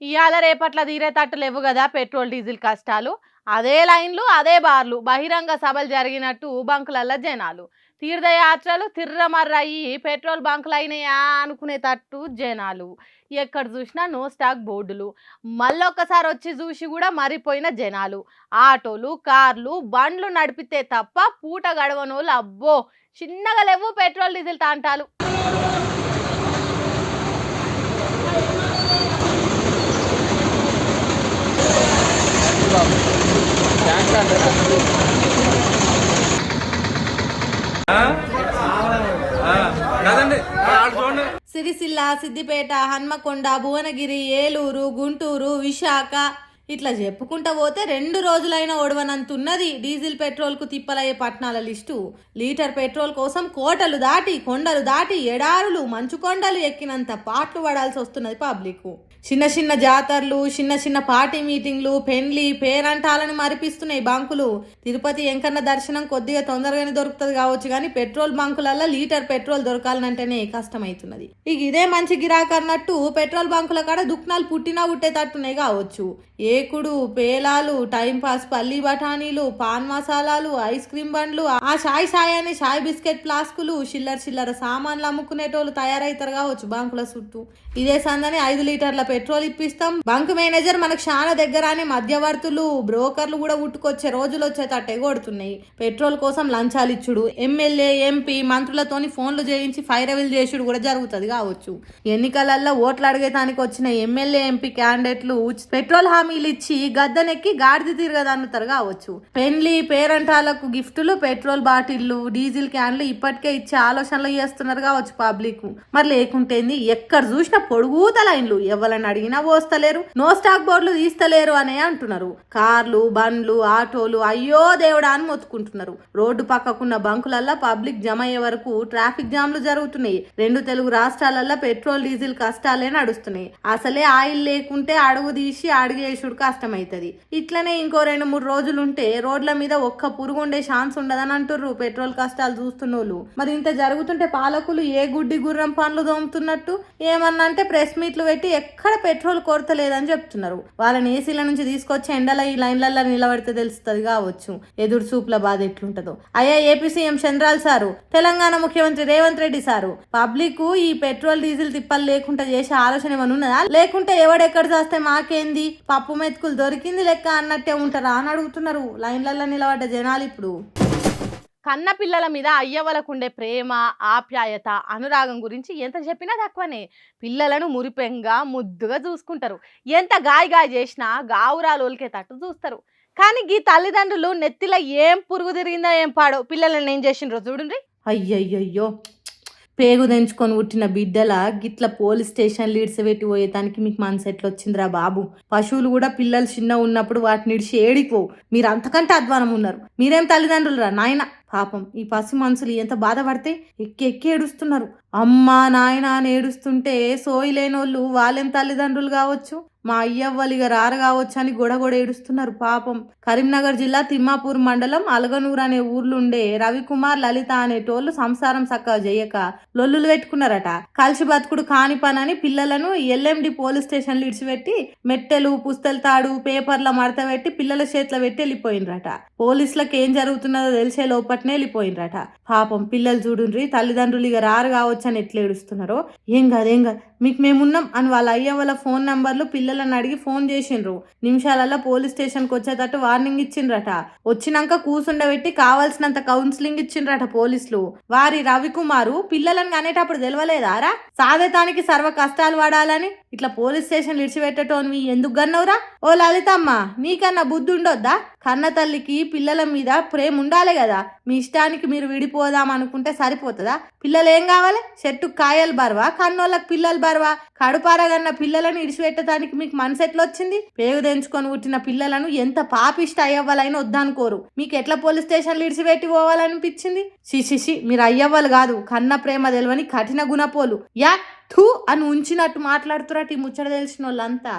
ఇయాల రేపట్ల తీరేతట్టు లేవు కదా పెట్రోల్ డీజిల్ కష్టాలు. అదే లైన్లు అదే బార్లు బహిరంగ సభలు జరిగినట్టు బంకులల్ల జనాలు. తీర్థయాత్రలు తిర్రమర్రయ్యి పెట్రోల్ బంకులు అయినాయా అనుకునేటట్టు జనాలు. ఎక్కడ చూసినా నో స్టాక్ బోర్డులు. మళ్ళొక్కసారి వచ్చి చూసి కూడా మరిపోయిన జనాలు. ఆటోలు కార్లు బండ్లు నడిపితే తప్ప పూట గడవనోళ్ళు అబ్బో చిన్నగా లేవు పెట్రోల్ డీజిల్ తాంటాలు. సిరిసిల్ల సిద్దిపేట హన్మకొండ భువనగిరి ఏలూరు గుంటూరు విశాఖ ఇట్లా చెప్పుకుంటా పోతే 2 రోజులైన ఒడవనంతున్నది డీజిల్ పెట్రోల్ కు తిప్పలయ్యే పట్టణాల లిస్టు. లీటర్ పెట్రోల్ కోసం కోటలు దాటి కొండలు దాటి ఎడారులు మంచు కొండలు ఎక్కినంత పాటలు పడాల్సి వస్తున్నది పబ్లిక్. చిన్న చిన్న జాతరలు చిన్న చిన్న పార్టీ మీటింగ్లు పెండ్లి పేరంటాలను మరిపిస్తున్నాయి బంకులు. తిరుపతి వెంకన్న దర్శనం కొద్దిగా తొందరగానే దొరుకుతుంది కావచ్చు కానీ పెట్రోల్ బంకులల్లో లీటర్ పెట్రోల్ దొరకాలంటేనే కష్టమవుతున్నది. ఇక ఇదే మంచి గిరాకీ అన్నట్టు పెట్రోల్ బంకుల కాడ దుఃఖనాలు పుట్టినా ఉట్టేటట్టున్నాయి కావచ్చు. ఏకుడు పేలాలు టైంపాస్ పల్లి బఠానీలు పాన్ మసాలాలు ఐస్ క్రీమ్ బండ్లు ఆ షాయ్ అని షాయ్ బిస్కెట్ ఫ్లాస్కులు చిల్లర సామాన్లు అమ్ముకునేటోళ్ళు తయారైతారు కావచ్చు బంకుల చుట్టూ. ఇదే సందని 5 లీటర్ల పెట్రోల్ ఇప్పిస్తాం బంక్ మేనేజర్ మనకు చాలా దగ్గర అని మధ్యవర్తులు బ్రోకర్లు కూడా ఉట్టుకొచ్చే రోజులు వచ్చేటట్టే కొడుతున్నాయి. పెట్రోల్ కోసం లంచాలు ఇచ్చుడు ఎమ్మెల్యే ఎంపీ మంత్రులతోని ఫోన్లు చేయించి ఫైరవిల్ చేసుడు కూడా జరుగుతుంది కావచ్చు. ఎన్నికలలో ఓట్లు అడిగేదానికి వచ్చిన ఎమ్మెల్యే ఎంపీ క్యాండిడేట్లు పెట్రోల్ హామీలు ఇచ్చి గద్దెనెక్కి గాడిద తిరగదన్నుతారు కావచ్చు. పెండ్లి పేరంటాలకు గిఫ్టులు పెట్రోల్ బాటిళ్లు డీజిల్ క్యాన్లు ఇప్పటికే ఇచ్చే ఆలోచనలు చేస్తున్నారు కావచ్చు పబ్లిక్. మరి లేకుంటేంది ఎక్కడ చూసినా పొడుగుత లైన్లు ఎవరైనా అడిగినా పోస్తలేరు నో స్టాక్ బోర్డులు తీస్తలేరు అనే అంటున్నారు. కార్లు బండ్లు ఆటోలు అయ్యో దేవుడా అని మొత్తుకుంటున్నారు. రోడ్డు పక్కకున్న బంకులల్లో పబ్లిక్ జమ అయ్యే వరకు ట్రాఫిక్ జామ్లు జరుగుతున్నాయి. 2 తెలుగు రాష్ట్రాలల్లో పెట్రోల్ డీజిల్ కష్టాలే నడుస్తున్నాయి. అసలే ఆయిల్ లేకుంటే అడుగు తీసి అడిగేసుడు కష్టమైతుంది. ఇట్లనే ఇంకో 2-3 రోజులుంటే రోడ్ల మీద ఒక్క పురుగు ఉండే ఛాన్స్ ఉండదని అంటుర్రు పెట్రోల్ కష్టాలు చూస్తున్నోళ్ళు. మరి ఇంత జరుగుతుంటే పాలకులు ఏ గుడ్డి గుర్రం పనులు దోముతున్నట్టు ఏమన్నా అంటే ప్రెస్ మీట్లు పెట్టి ఎక్కడ పెట్రోల్ కొరత లేదని చెప్తున్నారు. వాళ్ళని ఏసీల నుంచి తీసుకొచ్చి ఎండల ఈ లైన్లలో నిలబడితే తెలుస్తుంది కావచ్చు ఎదురు చూపుల బాధ ఎట్లుంటదో. అయ్యా ఏపీ సీఎం చంద్రాల్ సారు తెలంగాణ ముఖ్యమంత్రి రేవంత్ రెడ్డి సారు పబ్లిక్ ఈ పెట్రోల్ డీజిల్ తిప్పలు లేకుండా చేసే ఆలోచన ఏమైనా ఉన్నదా లేకుంటే ఎవడెక్కడ చేస్తే మాకేంది పప్పు మెతుకులు దొరికింది లెక్క అన్నట్టే ఉంటారా అని అడుగుతున్నారు లైన్లలో నిలబడ్డ జనాలు. ఇప్పుడు కన్న పిల్లల మీద అయ్యవలకుండే ప్రేమ ఆప్యాయత అనురాగం గురించి ఎంత చెప్పినా తక్కువనే. పిల్లలను మురిపెంగా ముద్దుగా చూసుకుంటారు. ఎంత గాయ చేసినా గావురాలోలికే తట్టు చూస్తారు. కానీ ఈ తల్లిదండ్రులు నెత్తిలో ఏం పురుగు తిరిగిందో ఏం పాడో పిల్లలను ఏం చేసిండ్రో చూడండి. అయ్యయ్యో పేగు తెంచుకొని పుట్టిన బిడ్డల గిట్ల పోలీస్ స్టేషన్ లీడ్స్ పెట్టి పోయేదానికి మీకు మనసు ఎట్లా వచ్చిందిరా బాబు. పశువులు కూడా పిల్లలు చిన్న ఉన్నప్పుడు వాటిని ఇడిచి ఏడిపోవు. మీరు అంతకంటే అధ్వానం ఉన్నారు. మీరేం తల్లిదండ్రులురా నాయన. పాపం ఈ పసి మనుషులు ఎంత బాధపడితే ఎక్కి ఏడుస్తున్నారు. అమ్మా నాయన అని ఏడుస్తుంటే సోయి లేనోళ్ళు వాళ్ళేం తల్లిదండ్రులు కావచ్చు. మా అయ్యవ్వలిగా రారు కావచ్చు అని గొడగొడ ఏడుస్తున్నారు పాపం. కరీంనగర్ జిల్లా తిమ్మాపూర్ మండలం అలగనూరు అనే ఊర్లుండే రవికుమార్ లలిత అనేటోళ్ళు సంసారం చక్కగా చేయక లొల్లులు పెట్టుకున్నారట. కలిసి బతుకుడు కాని పనని పిల్లలను ఎల్ఎండి పోలీస్ స్టేషన్ ఇడిచిపెట్టి మెట్టెలు పుస్తల తాడు పేపర్ల మడత పెట్టి పిల్లల చేతిలో పెట్టి వెళ్ళిపోయినరట. పోలీసులకు ఏం జరుగుతున్నదో తెలిసే లోపట్నే వెళ్ళిపోయినరట. పాపం పిల్లలు చూడుండ్రి తల్లిదండ్రులు ఇక రారు కావచ్చు అని ఎట్లా ఏడుస్తున్నారో. ఏం కాదు మీకు మేమున్నాం అని వాళ్ళ అయ్య వాళ్ళ ఫోన్ నంబర్లు పిల్లలను అడిగి ఫోన్ చేసిండ్రు. నిమిషాలలో పోలీస్ స్టేషన్కి వచ్చేటట్టు వార్నింగ్ ఇచ్చిండ్రట. వచ్చినాక కూసుండబెట్టి కావాల్సినంత కౌన్సిలింగ్ ఇచ్చిండ్రట పోలీసులు. వారి రవికుమారు పిల్లలను అనేటప్పుడు తెలవలేదారా సాధేతానికి సర్వ కష్టాలు పడాలని ఇట్లా పోలీస్ స్టేషన్ ఇడిచిపెట్టటోని ఎందుకు గన్నవురా? ఓ లలితమ్మ నీకన్నా బుద్ధి ఉండొద్దా? కన్న తల్లికి పిల్లల మీద ప్రేమ ఉండాలి కదా. మీ ఇష్టానికి మీరు విడిపోదాం అనుకుంటే సరిపోతుందా? పిల్లలు ఏం కావాలి? చెట్టు కాయలు బరవా కన్నోళ్ళకి పిల్లలు బరవా? కడుపారగన్న పిల్లలను ఇడిచిపెట్టడానికి మీకు మనసు ఎట్లా వచ్చింది? పేగు తెంచుకొని పుట్టిన పిల్లలను ఎంత పాపిష్ట అయ్యవ్వాలైనా వద్దనుకోరు. మీకు ఎట్లా పోలీస్ స్టేషన్లు ఇడిచిపెట్టి పోవాలనిపించింది? శిశిషి మీరు అయ్యవ్వలు కాదు కన్న ప్రేమ తెలవని కఠిన గుణపోలు. యా థూ అని ఉంచినట్టు మాట్లాడుతున్నట్టు ఈ ముచ్చట తెలిసిన వాళ్ళంతా.